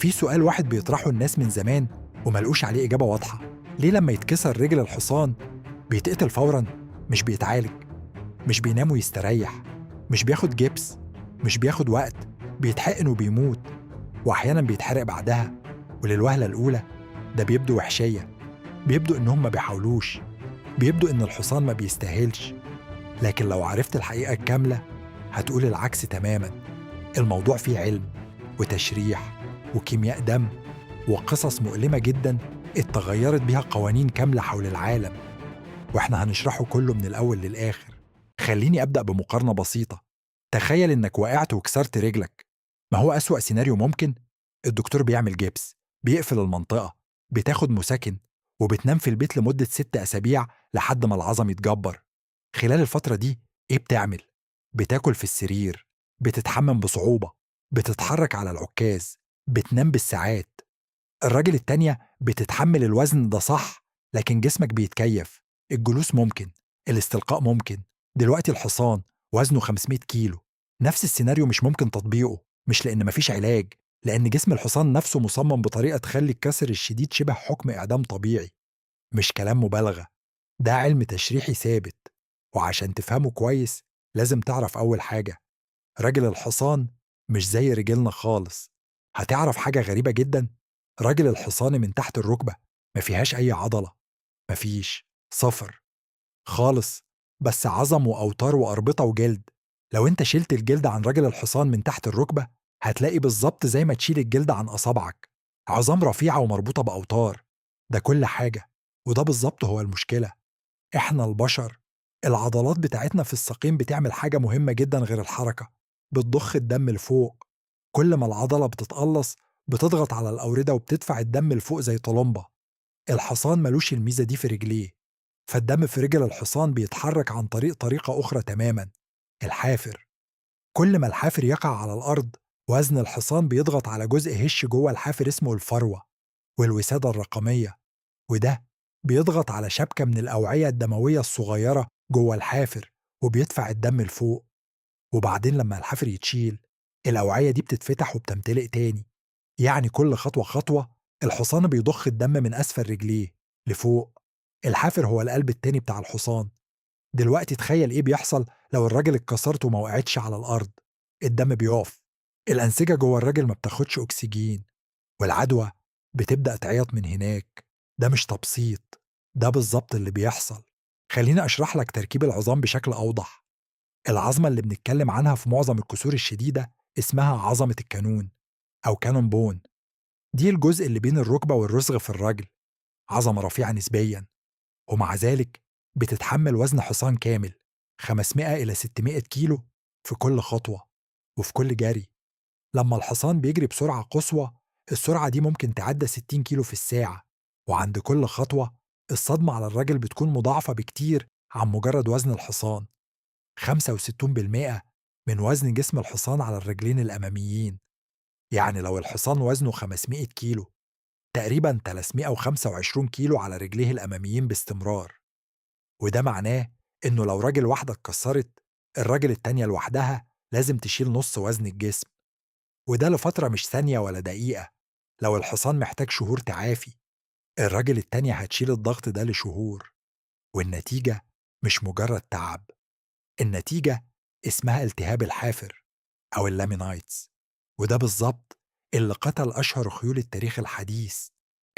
في سؤال واحد بيطرحه الناس من زمان وملقوش عليه إجابة واضحة. ليه لما يتكسر رجل الحصان بيتقتل فوراً؟ مش بيتعالج، مش بينام ويستريح، مش بياخد جبس، مش بياخد وقت، بيتحقن وبيموت، وأحياناً بيتحرق بعدها. وللوهلة الأولى ده بيبدو وحشية، بيبدو إنهم ما بيحاولوش، بيبدو إن الحصان ما بيستاهلش. لكن لو عرفت الحقيقة الكاملة هتقول العكس تماماً. الموضوع فيه علم وتشريح وكيمياء دم وقصص مؤلمة جدا اتغيرت بيها قوانين كاملة حول العالم، واحنا هنشرحه كله من الأول للآخر. خليني أبدأ بمقارنة بسيطة. تخيل إنك وقعت وكسرت رجلك. ما هو أسوأ سيناريو ممكن؟ الدكتور بيعمل جبس، بيقفل المنطقة، بتاخد مسكن، وبتنام في البيت لمدة 6 أسابيع لحد ما العظم يتجبر. خلال الفترة دي إيه بتعمل؟ بتاكل في السرير، بتتحمم بصعوبة، بتتحرك على العكاز، بتنام بالساعات. الراجل التانية بتتحمل الوزن ده صح، لكن جسمك بيتكيف. الجلوس ممكن، الاستلقاء ممكن. دلوقتي الحصان وزنه 500 كيلو. نفس السيناريو مش ممكن تطبيقه، مش لأن مفيش علاج، لأن جسم الحصان نفسه مصمم بطريقة تخلي الكسر الشديد شبه حكم إعدام طبيعي. مش كلام مبالغة، ده علم تشريحي ثابت. وعشان تفهمه كويس لازم تعرف أول حاجة: راجل الحصان مش زي رجلنا خالص. هتعرف حاجة غريبة جدا: راجل الحصان من تحت الركبة ما فيهاش أي عضلة، مفيش، صفر خالص، بس عظم وأوتار وأربطة وجلد. لو أنت شلت الجلد عن راجل الحصان من تحت الركبة هتلاقي بالظبط زي ما تشيل الجلد عن أصابعك، عظام رفيعة ومربوطة بأوتار. ده كل حاجة. وده بالظبط هو المشكلة. إحنا البشر العضلات بتاعتنا في الساقين بتعمل حاجة مهمة جدا غير الحركة: بتضخ الدم لفوق. كل ما العضلة بتتقلص بتضغط على الأوردة وبتدفع الدم لفوق زي طلمبة. الحصان ملوش الميزة دي في رجليه، فالدم في رجل الحصان بيتحرك عن طريق طريقة أخرى تماما: الحافر. كل ما الحافر يقع على الأرض وزن الحصان بيضغط على جزء هش جوه الحافر اسمه الفروة والوسادة الرقمية، وده بيضغط على شبكة من الأوعية الدموية الصغيرة جوه الحافر وبيدفع الدم لفوق. وبعدين لما الحافر يتشيل الأوعية دي بتتفتح وبتمتلئ تاني. يعني كل خطوة خطوة الحصان بيضخ الدم من أسفل رجليه لفوق. الحافر هو القلب التاني بتاع الحصان. دلوقتي تخيل إيه بيحصل لو الراجل اتكسرت وما وقعتش على الأرض. الدم بيقف، الأنسجة جوه الراجل ما بتاخدش أكسجين، والعدوى بتبدأ تعيط من هناك. ده مش تبسيط، ده بالظبط اللي بيحصل. خليني أشرح لك تركيب العظام بشكل أوضح. العظمة اللي بنتكلم عنها في معظم الكسور الشديدة اسمها عظمة الكانون أو كانون بون. دي الجزء اللي بين الركبة والرسغ في الرجل، عظمة رفيعة نسبيا، ومع ذلك بتتحمل وزن حصان كامل 500 إلى 600 كيلو في كل خطوة وفي كل جري. لما الحصان بيجري بسرعة قصوى السرعة دي ممكن تعدى 60 كيلو في الساعة، وعند كل خطوة الصدمة على الراجل بتكون مضاعفة بكتير عن مجرد وزن الحصان. 65% من وزن جسم الحصان على الرجلين الأماميين. يعني لو الحصان وزنه 500 كيلو تقريبا 325 كيلو على رجليه الأماميين باستمرار. وده معناه إنه لو راجل واحدة اتكسرت الراجل التانية لوحدها لازم تشيل نص وزن الجسم، وده لفترة مش ثانية ولا دقيقة. لو الحصان محتاج شهور تعافي الراجل التانية هتشيل الضغط ده لشهور. والنتيجة مش مجرد تعب، النتيجة اسمها التهاب الحافر أو اللامينايتس. وده بالظبط اللي قتل أشهر خيول التاريخ الحديث.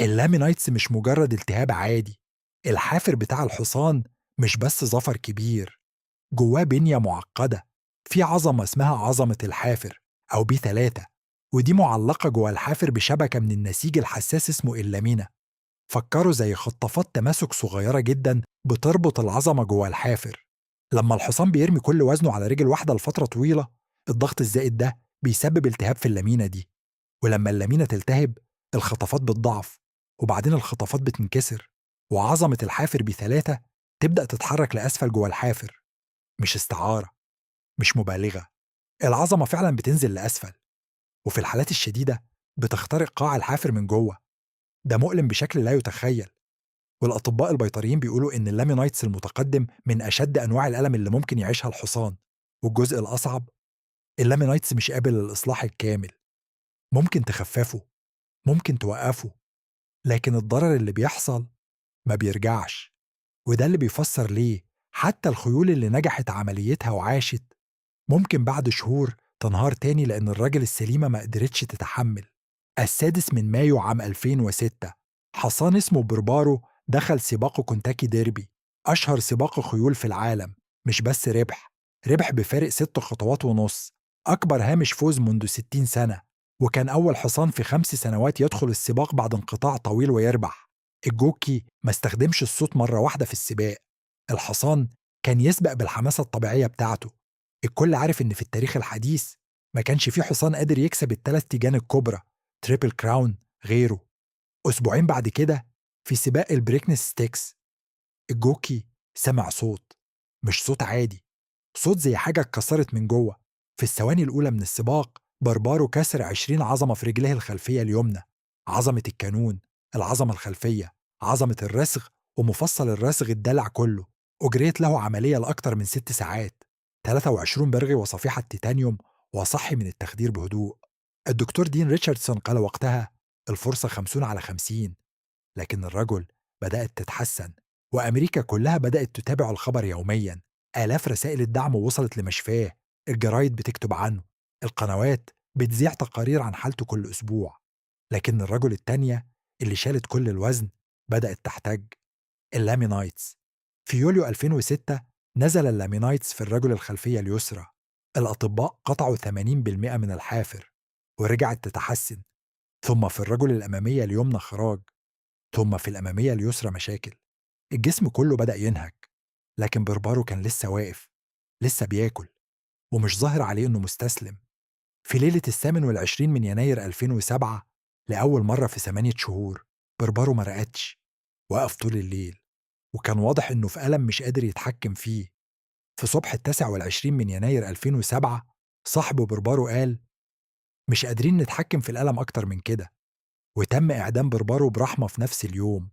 اللامينايتس مش مجرد التهاب عادي، الحافر بتاع الحصان مش بس ظفر كبير، جواه بنية معقدة. في عظمة اسمها عظمة الحافر أو بي 3، ودي معلقة جوه الحافر بشبكة من النسيج الحساس اسمه اللامينا. فكروا زي خطافات تماسك صغيرة جدا بتربط العظمة جوه الحافر. لما الحصان بيرمي كل وزنه على رجل واحدة لفترة طويلة الضغط الزائد ده بيسبب التهاب في اللامينا دي، ولما اللامينا تلتهب الخطافات بتضعف، وبعدين الخطافات بتنكسر، وعظمة الحافر بثلاثة تبدأ تتحرك لأسفل جوه الحافر. مش استعارة، مش مبالغة، العظمة فعلا بتنزل لأسفل، وفي الحالات الشديدة بتخترق قاع الحافر من جوه. ده مؤلم بشكل لا يتخيل. والأطباء البيطريين بيقولوا إن اللامينايتس المتقدم من أشد أنواع الألم اللي ممكن يعيشها الحصان. والجزء الأصعب: اللامينايتس مش قابل للإصلاح الكامل. ممكن تخففه ممكن توقفه، لكن الضرر اللي بيحصل ما بيرجعش. وده اللي بيفسر ليه حتى الخيول اللي نجحت عمليتها وعاشت ممكن بعد شهور تنهار تاني لأن الراجل السليمة ما قدرتش تتحمل. السادس من مايو عام 2006 حصان اسمه بربارو دخل سباق كونتاكي ديربي، أشهر سباق خيول في العالم. مش بس ربح بفارق 6 خطوات ونص، أكبر هامش فوز منذ 60 سنة. وكان أول حصان في 5 سنوات يدخل السباق بعد انقطاع طويل ويربح. الجوكي ما استخدمش الصوت مرة واحدة في السباق. الحصان كان يسبق بالحماسة الطبيعية بتاعته. الكل عارف إن في التاريخ الحديث ما كانش في حصان قادر يكسب ال3 تيجان الكبرى تريبل كراون غيره. أسبوعين بعد كده في سباق البريكنس ستيكس الجوكي سمع صوت، مش صوت عادي، صوت زي حاجة اتكسرت من جوه. في الثواني الأولى من السباق بربارو كسر 20 عظمة في رجله الخلفية اليمنى، عظمة الكانون، العظمة الخلفية، عظمة الرسغ ومفصل الرسغ الدلع كله. أجريت له عملية لأكتر من 6 ساعات، 23 برغي وصفيحة تيتانيوم، وصحي من التخدير بهدوء. الدكتور دين ريتشاردسون قال وقتها الفرصة 50/50. لكن الرجل بدأت تتحسن، وأمريكا كلها بدأت تتابع الخبر يوميا. آلاف رسائل الدعم وصلت لمشفاه، الجرايد بتكتب عنه، القنوات بتذيع تقارير عن حالته كل أسبوع. لكن الرجل التانية اللي شالت كل الوزن بدأت تحتاج اللامينايتس. في يوليو 2006 نزل اللامينايتس في الرجل الخلفية اليسرى. الأطباء قطعوا 80% من الحافر ورجعت تتحسن. ثم في الرجل الأمامية اليمنى خراج، ثم في الأمامية اليسرى مشاكل. الجسم كله بدأ ينهك. لكن بربارو كان لسه واقف، لسه بياكل، ومش ظاهر عليه إنه مستسلم. في ليلة 28 من يناير 2007 لأول مرة في 8 شهور بربارو ما رقدش، وقف طول الليل، وكان واضح إنه في ألم مش قادر يتحكم فيه. في صبح 29 من يناير 2007 صاحبه بربارو قال مش قادرين نتحكم في الألم أكتر من كده، وتم إعدام بربارو برحمة في نفس اليوم.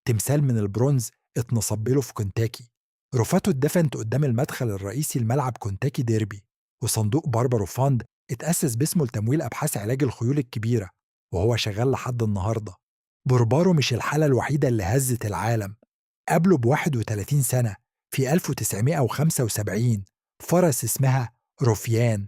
تمثال من البرونز اتنصب له في كونتاكي، رفاته اتدفنت قدام المدخل الرئيسي لملعب كونتاكي ديربي، وصندوق باربارو فاند اتأسس باسمه لتمويل أبحاث علاج الخيول الكبيرة، وهو شغال لحد النهاردة. بربارو مش الحالة الوحيدة اللي هزت العالم. قبله ب31 سنة في 1975 فرس اسمها روفيان.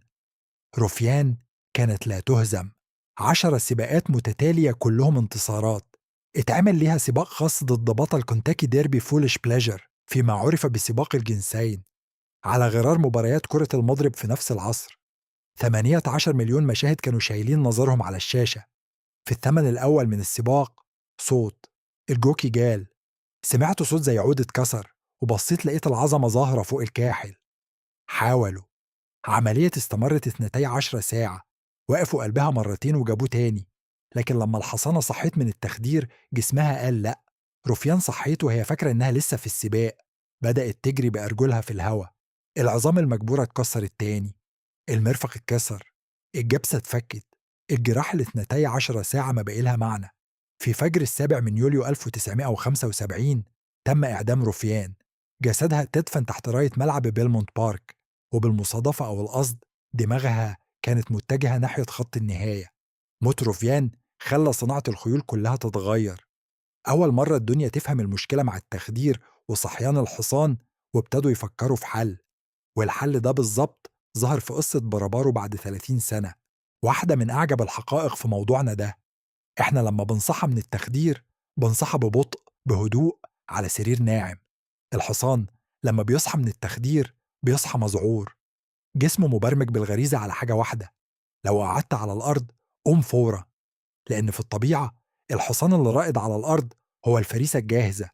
روفيان كانت لا تهزم، 10 سباقات متتالية كلهم انتصارات. اتعمل ليها سباق خاص ضد بطل كونتاكي ديربي فولش بلاجر فيما عرف بسباق الجنسين، على غرار مباريات كرة المضرب في نفس العصر. 18 مليون مشاهد كانوا شايلين نظرهم على الشاشة. في الثمن الأول من السباق صوت الجوكي جال، سمعت صوت زي عود اتكسر، وبصيت لقيت العظمة ظاهرة فوق الكاحل. حاولوا، عملية استمرت 12 ساعة، وقفوا قلبها مرتين وجابوه تاني. لكن لما الحصانة صحيت من التخدير جسمها قال لأ. رفيان صحيت وهي فاكرة إنها لسه في السباق، بدأت تجري بأرجلها في الهوا. العظام المجبورة اتكسرت تاني، المرفق اتكسر، الجبسة اتفكت، الجراح اللي 12 ساعة ما بقيلها معنى. في فجر السابع من يوليو 1975 تم إعدام رفيان، جسدها تدفن تحت راية ملعب بيلمونت بارك، وبالمصادفة أو القصد دماغها كانت متجهة ناحية خط النهاية. موت رفيان خلى صناعة الخيول كلها تتغير. أول مرة الدنيا تفهم المشكلة مع التخدير وصحيان الحصان، وابتدوا يفكروا في حل. والحل ده بالظبط ظهر في قصة بربارو بعد 30 سنة. واحدة من أعجب الحقائق في موضوعنا ده، إحنا لما بنصحى من التخدير بنصحى ببطء بهدوء على سرير ناعم. الحصان لما بيصحى من التخدير بيصحى مذعور، جسمه مبرمج بالغريزة على حاجة واحدة، لو قعدت على الأرض قوم فورا. لأن في الطبيعة الحصان اللي رائد على الأرض هو الفريسة الجاهزة.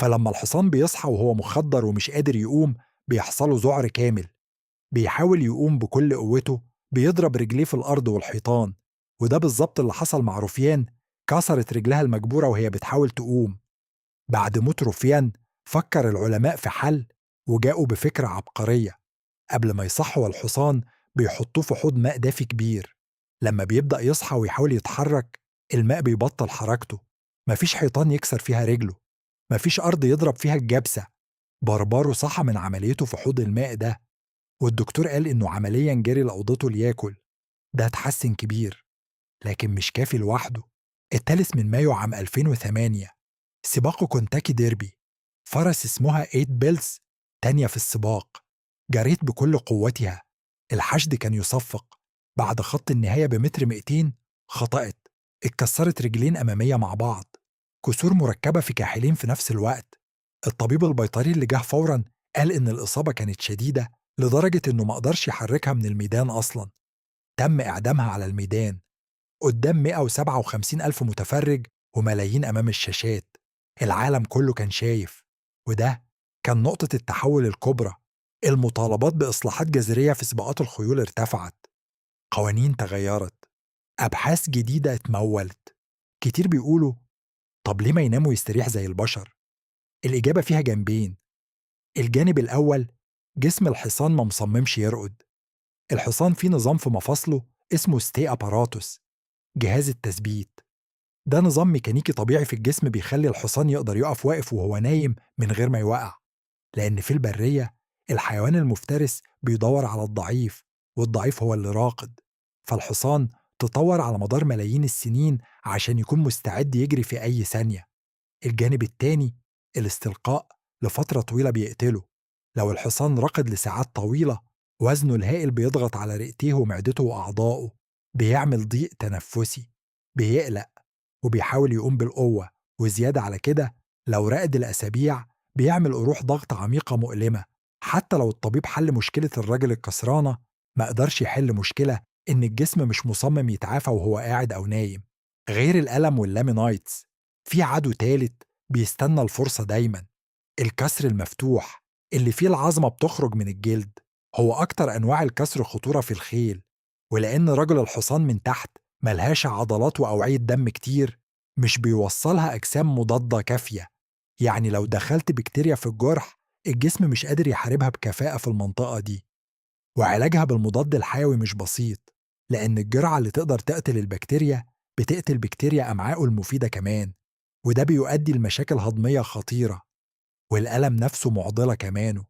فلما الحصان بيصحى وهو مخدر ومش قادر يقوم بيحصله ذعر كامل، بيحاول يقوم بكل قوته، بيضرب رجليه في الأرض والحيطان. وده بالظبط اللي حصل مع رفيان، كسرت رجلها المجبورة وهي بتحاول تقوم. بعد موت رفيان فكر العلماء في حل، وجاءوا بفكرة عبقرية. قبل ما يصحوا الحصان بيحطوه في حوض ماء دافي كبير. لما بيبدأ يصحى ويحاول يتحرك الماء بيبطل حركته، مفيش حيطان يكسر فيها رجله، مفيش أرض يضرب فيها الجبسة. بربارو صحى من عمليته في حوض الماء ده، والدكتور قال إنه عمليا جري لأوضته لياكل. ده اتحسن كبير، لكن مش كافي لوحده. الثالث من مايو عام 2008، سباق كونتاكي ديربي، فرس اسمها 8 بيلز تانية في السباق، جريت بكل قوتها، الحشد كان يصفق، بعد خط النهاية بمتر 200 خطأت، اتكسرت رجلين أمامية مع بعض، كسور مركبة في كاحلين في نفس الوقت. الطبيب البيطري اللي جه فورا قال إن الإصابة كانت شديدة لدرجة إنه ما قدرش يحركها من الميدان أصلا. تم إعدامها على الميدان قدام 157 ألف متفرج وملايين أمام الشاشات. العالم كله كان شايف، وده كان نقطة التحول الكبرى. المطالبات بإصلاحات جذرية في سباقات الخيول ارتفعت، قوانين تغيرت، أبحاث جديدة اتمولت. كتير بيقولوا طب ليه ما ينام ويستريح زي البشر؟ الإجابة فيها جنبين. الجانب الأول، جسم الحصان ما مصممش يرقد. الحصان فيه نظام في مفاصله اسمه ستي أباراتوس، جهاز التثبيت. ده نظام ميكانيكي طبيعي في الجسم بيخلي الحصان يقدر يقف واقف وهو نايم من غير ما يوقع، لأن في البرية الحيوان المفترس بيدور على الضعيف، والضعيف هو اللي راقد. فالحصان تطور على مدار ملايين السنين عشان يكون مستعد يجري في أي ثانية. الجانب التاني، الاستلقاء لفترة طويلة بيقتله. لو الحصان رقد لساعات طويلة، وزنه الهائل بيضغط على رئتيه ومعدته وأعضائه، بيعمل ضيق تنفسي، بيقلق، وبيحاول يقوم بالقوة. وزيادة على كده، لو راقد الأسابيع بيعمل قروح ضغط عميقة مؤلمة. حتى لو الطبيب حل مشكلة الراجل الكسرانة، ما قدرش يحل مشكلة إن الجسم مش مصمم يتعافى وهو قاعد أو نايم. غير الألم واللامينايتس، في عدو تالت بيستنى الفرصة دايما، الكسر المفتوح اللي فيه العظمة بتخرج من الجلد. هو أكتر أنواع الكسر خطورة في الخيل، ولأن رجل الحصان من تحت ملهاش عضلات وأوعية دم كتير، مش بيوصلها أجسام مضادة كافية. يعني لو دخلت بكتيريا في الجرح، الجسم مش قادر يحاربها بكفاءة في المنطقة دي. وعلاجها بالمضاد الحيوي مش بسيط، لأن الجرعة اللي تقدر تقتل البكتيريا بتقتل بكتيريا أمعائه المفيدة كمان، وده بيؤدي لمشاكل هضمية خطيرة. والألم نفسه معضلة كمانه.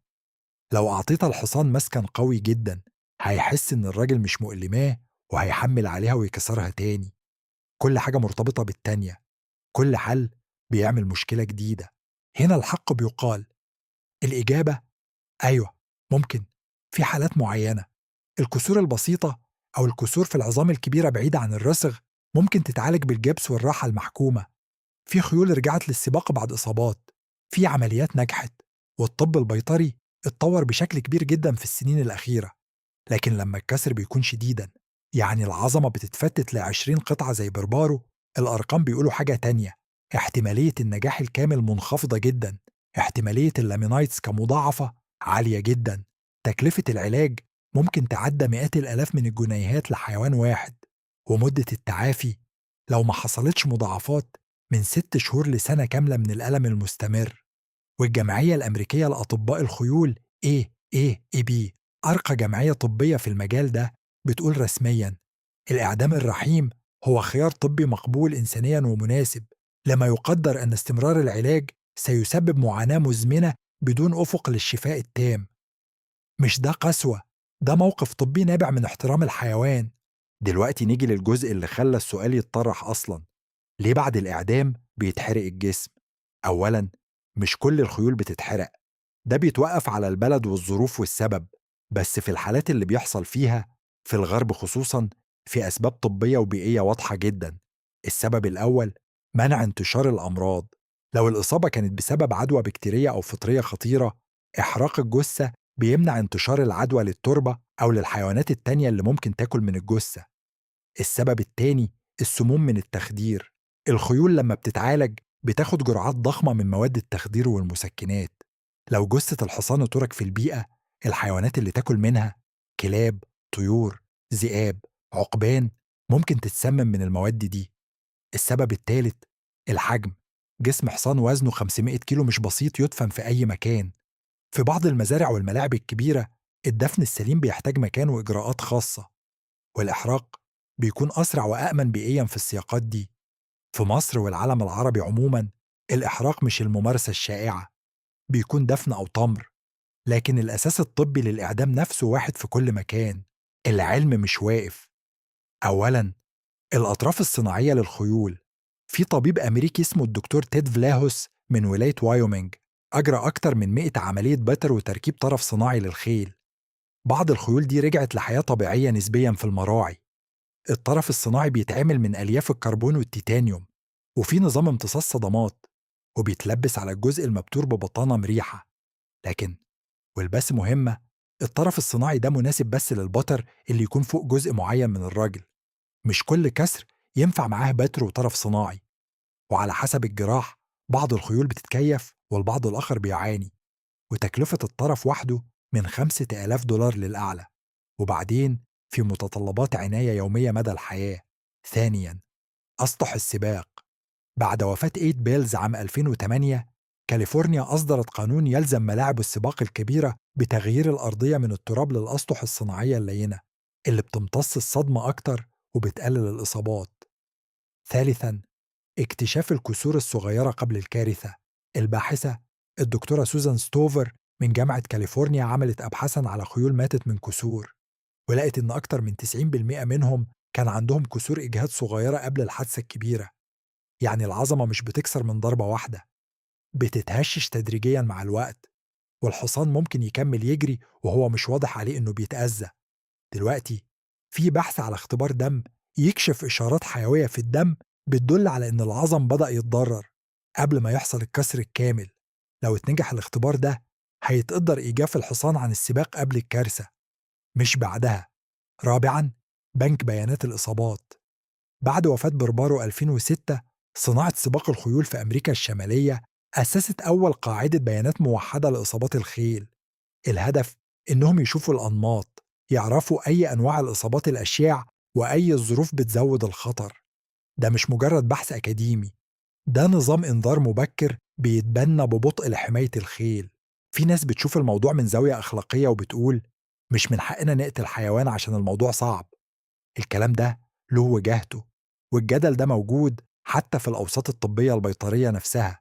لو أعطيت الحصان مسكن قوي جدا، هيحس إن الراجل مش مؤلماه، وهيحمل عليها ويكسرها تاني. كل حاجة مرتبطة بالتانية، كل حل بيعمل مشكلة جديدة. هنا الحق بيقال. الإجابة أيوة، ممكن، في حالات معينة. الكسور البسيطة أو الكسور في العظام الكبيرة بعيدة عن الرسغ ممكن تتعالج بالجبس والراحة المحكومة. في خيول رجعت للسباق بعد إصابات، في عمليات نجحت، والطب البيطري اتطور بشكل كبير جدا في السنين الأخيرة. لكن لما الكسر بيكون شديدا، يعني العظمة بتتفتت ل20 قطعة زي بربارو، الأرقام بيقولوا حاجة تانية. احتمالية النجاح الكامل منخفضة جدا، احتمالية اللامينايتس كمضاعفة عالية جدا. تكلفة العلاج ممكن تعدى مئات الآلاف من الجنيهات لحيوان واحد. ومدة التعافي لو ما حصلتش مضاعفات من 6 شهور لسنة كاملة من الألم المستمر. والجمعية الأمريكية لأطباء الخيول AAAB، أرقى جمعية طبية في المجال ده، بتقول رسمياً الإعدام الرحيم هو خيار طبي مقبول إنسانياً ومناسب، لما يقدر أن استمرار العلاج سيسبب معاناة مزمنة بدون أفق للشفاء التام. مش ده قسوة، ده موقف طبي نابع من احترام الحيوان. دلوقتي نيجي للجزء اللي خلى السؤال يتطرح أصلاً. ليه بعد الإعدام بيتحرق الجسم؟ أولاً، مش كل الخيول بتتحرق، ده بيتوقف على البلد والظروف والسبب. بس في الحالات اللي بيحصل فيها، في الغرب خصوصاً، في أسباب طبية وبيئية واضحة جداً. السبب الأول، منع انتشار الأمراض. لو الإصابة كانت بسبب عدوى بكتيرية أو فطرية خطيرة، إحراق الجثة بيمنع انتشار العدوى للتربة أو للحيوانات التانية اللي ممكن تاكل من الجثة. السبب التاني، السموم من التخدير. الخيول لما بتتعالج بتاخد جرعات ضخمة من مواد التخدير والمسكنات. لو جثة الحصان ترك في البيئة، الحيوانات اللي تاكل منها، كلاب، طيور، ذئاب، عقبان، ممكن تتسمم من المواد دي. السبب الثالث، الحجم. جسم حصان وزنه 500 كيلو مش بسيط يدفن في أي مكان. في بعض المزارع والملاعب الكبيرة، الدفن السليم بيحتاج مكان وإجراءات خاصة. والإحراق بيكون أسرع وأأمن بيئياً في السياقات دي. في مصر والعالم العربي عموماً، الإحراق مش الممارسة الشائعة، بيكون دفن أو تمر. لكن الأساس الطبي للإعدام نفسه واحد في كل مكان. العلم مش واقف. أولاً، الأطراف الصناعية للخيول. في طبيب أمريكي اسمه الدكتور تيد فلاهوس من ولاية وايومينج أجرى أكتر من 100 عملية بتر وتركيب طرف صناعي للخيل. بعض الخيول دي رجعت لحياة طبيعية نسبيا في المراعي. الطرف الصناعي بيتعمل من ألياف الكربون والتيتانيوم، وفي نظام امتصاص صدمات، وبيتلبس على الجزء المبتور ببطانة مريحة. لكن والبس مهمة، الطرف الصناعي ده مناسب بس للبتر اللي يكون فوق جزء معين من الراجل. مش كل كسر ينفع معاه بتر وطرف صناعي. وعلى حسب الجراح، بعض الخيول بتتكيف والبعض الآخر بيعاني. وتكلفة الطرف وحده من 5000 دولار للأعلى. وبعدين في متطلبات عناية يومية مدى الحياة. ثانياً، أسطح السباق. بعد وفاة إيد بيلز عام 2008، كاليفورنيا أصدرت قانون يلزم ملاعب السباق الكبيرة بتغيير الأرضية من التراب للأسطح الصناعية اللينة اللي بتمتص الصدمة أكتر وبتقلل الإصابات. ثالثاً، اكتشاف الكسور الصغيرة قبل الكارثة. الباحثة الدكتورة سوزان ستوفر من جامعة كاليفورنيا عملت أبحاثاً على خيول ماتت من كسور، ولقت إن أكتر من 90% منهم كان عندهم كسور إجهاد صغيرة قبل الحادثة الكبيرة. يعني العظمة مش بتكسر من ضربة واحدة، بتتهشش تدريجياً مع الوقت، والحصان ممكن يكمل يجري وهو مش واضح عليه إنه بيتأذى. دلوقتي في بحث على اختبار دم يكشف إشارات حيوية في الدم بتدل على إن العظم بدأ يتضرر قبل ما يحصل الكسر الكامل. لو اتنجح الاختبار ده، هيتقدر إيقاف الحصان عن السباق قبل الكارثة، مش بعدها. رابعاً، بنك بيانات الإصابات. بعد وفاة بربارو 2006، صناعة سباق الخيول في أمريكا الشمالية أسست أول قاعدة بيانات موحدة لإصابات الخيل. الهدف إنهم يشوفوا الأنماط، يعرفوا أي أنواع الإصابات الأشيع وأي الظروف بتزود الخطر. ده مش مجرد بحث أكاديمي، ده نظام إنذار مبكر بيتبنى ببطء لحماية الخيل. في ناس بتشوف الموضوع من زاوية أخلاقية وبتقول مش من حقنا نقتل حيوان عشان الموضوع صعب. الكلام ده له وجهته، والجدل ده موجود حتى في الأوساط الطبية البيطرية نفسها.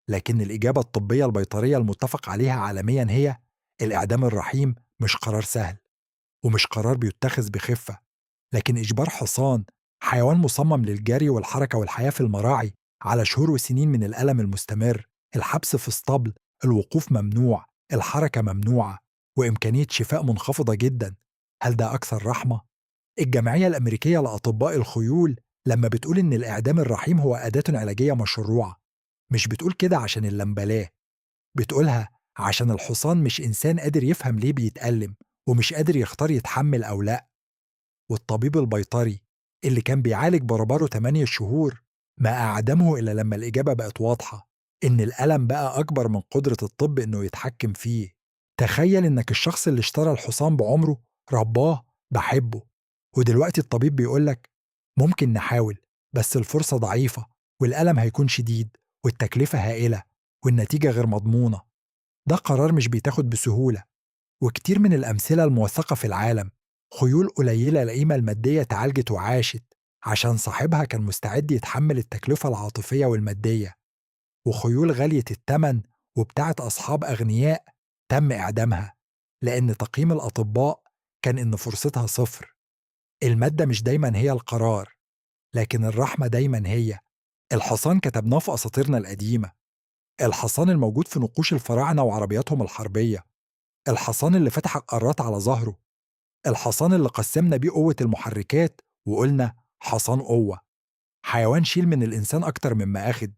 لكن الإجابة الطبية البيطرية المتفق عليها عالميا هي الإعدام الرحيم مش قرار سهل، ومش قرار بيتخذ بخفة. لكن إجبار حصان، حيوان مصمم للجري والحركة والحياة في المراعي، على شهور وسنين من الألم المستمر، الحبس في اسطبل، الوقوف ممنوع، الحركة ممنوعة، وإمكانية شفاء منخفضة جدا، هل ده أكثر رحمة؟ الجمعية الأمريكية لأطباء الخيول لما بتقول إن الإعدام الرحيم هو أداة علاجية مشروعة، مش بتقول كده عشان اللامبالاة، بتقولها عشان الحصان مش إنسان قادر يفهم ليه بيتألم ومش قادر يختار يتحمل أو لأ. والطبيب البيطري اللي كان بيعالج بربره 8 شهور ما أعدمه إلا لما الإجابة بقت واضحة، إن الألم بقى أكبر من قدرة الطب إنه يتحكم فيه. تخيل إنك الشخص اللي اشترى الحصان بعمره، رباه، بحبه، ودلوقتي الطبيب بيقولك ممكن نحاول، بس الفرصة ضعيفة، والألم هيكون شديد، والتكلفة هائلة، والنتيجة غير مضمونة. ده قرار مش بيتاخد بسهولة. وكتير من الأمثلة الموثقة في العالم، خيول قليلة القيمة المادية اتعالجت وعاشت عشان صاحبها كان مستعد يتحمل التكلفة العاطفية والمادية. وخيول غالية التمن وبتاعت أصحاب أغنياء تم إعدامها لأن تقييم الأطباء كان إن فرصتها صفر. المادة مش دايما هي القرار، لكن الرحمة دايما هي. الحصان كتبناه في أساطيرنا القديمة، الحصان الموجود في نقوش الفراعنة وعربياتهم الحربية، الحصان اللي فتح القارات على ظهره، الحصان اللي قسمنا بيه قوة المحركات وقلنا حصان قوة. حيوان شيل من الإنسان أكتر مما أخد.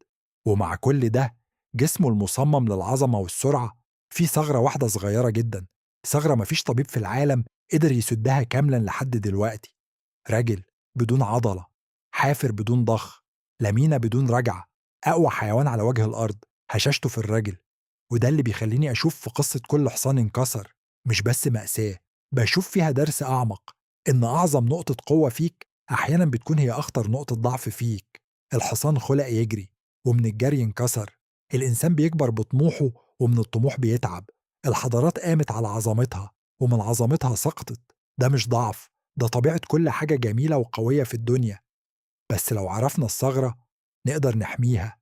ومع كل ده، جسمه المصمم للعظمة والسرعة فيه ثغرة واحدة صغيرة جدا، ثغرة مفيش طبيب في العالم قدر يسدها كاملا لحد دلوقتي. راجل بدون عضلة، حافر بدون ضخ، لمينة بدون رجعة، أقوى حيوان على وجه الأرض، هشاشته في الراجل. وده اللي بيخليني أشوف في قصة كل حصان انكسر مش بس مأساة، بشوف فيها درس أعمق، إن أعظم نقطة قوة فيك أحيانا بتكون هي أخطر نقطة ضعف فيك. الحصان خلق يجري ومن الجري انكسر، الإنسان بيكبر بطموحه ومن الطموح بيتعب، الحضارات قامت على عظمتها ومن عظمتها سقطت. ده مش ضعف، ده طبيعة كل حاجة جميلة وقوية في الدنيا. بس لو عرفنا الثغرة نقدر نحميها.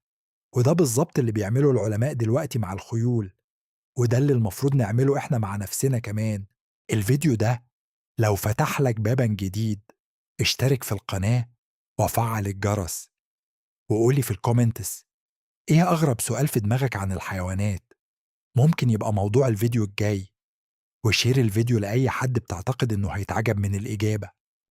وده بالظبط اللي بيعمله العلماء دلوقتي مع الخيول، وده اللي المفروض نعمله إحنا مع نفسنا كمان. الفيديو ده لو فتح لك بابا جديد، اشترك في القناة وفعل الجرس وقولي في الكومنتس إيه أغرب سؤال في دماغك عن الحيوانات، ممكن يبقى موضوع الفيديو الجاي، وشير الفيديو لأي حد بتعتقد إنه هيتعجب من الإجابة.